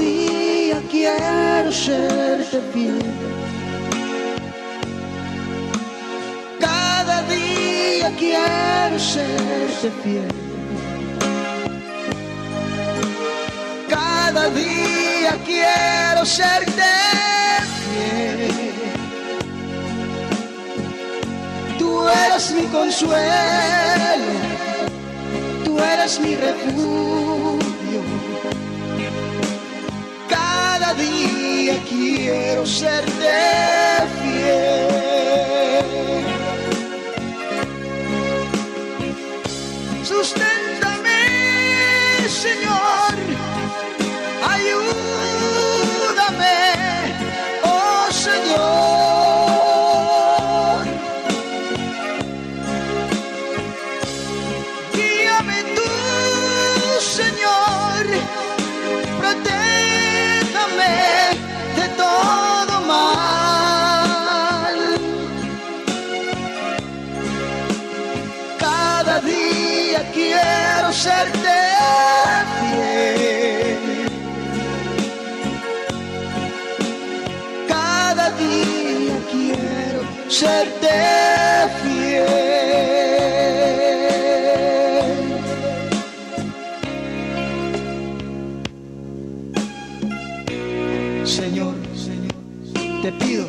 día quiero serte fiel. Cada día quiero serte fiel. Cada día quiero serte fiel. Tú eres mi consuelo, tú eres mi refugio. Cada día quiero serte fiel. Susténtame, Señor, ayúdame, oh Señor. Guíame tú, Señor, protégame de todo mal. Cada día quiero serte fiel. Cada día quiero serte fiel. Señor, te pido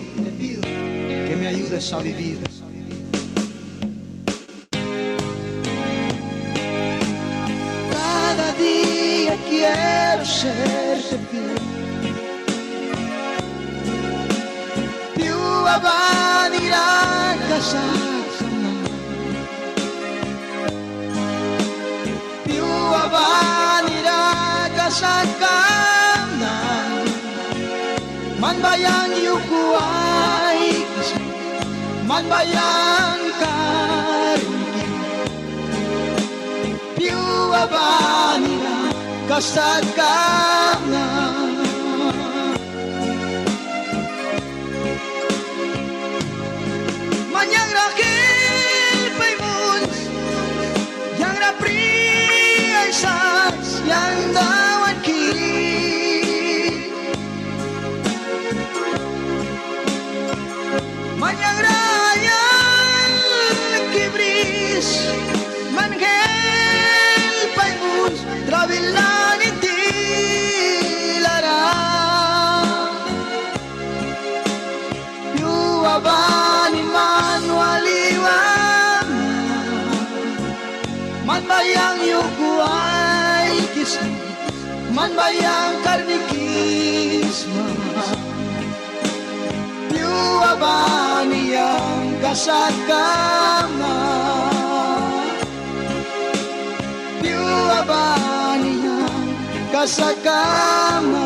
que me ayudes a vivir. Cada día quiero serte fiel. Più avanti la casa, più avanti la casa. Man bayang yukuay, man bayang kariki, più avanti la kasagana. Manyang rakil pa'y moons, yang rapri ay sas, yang dawan ki. Manyang rayan kibris, manghel pa'y moons, trabil lang itilara. Più avanti manualiwan, man bayang yukuay kisma, man bayang karnikisma. Più avanti ang kasagama, più avanti ang kasagama.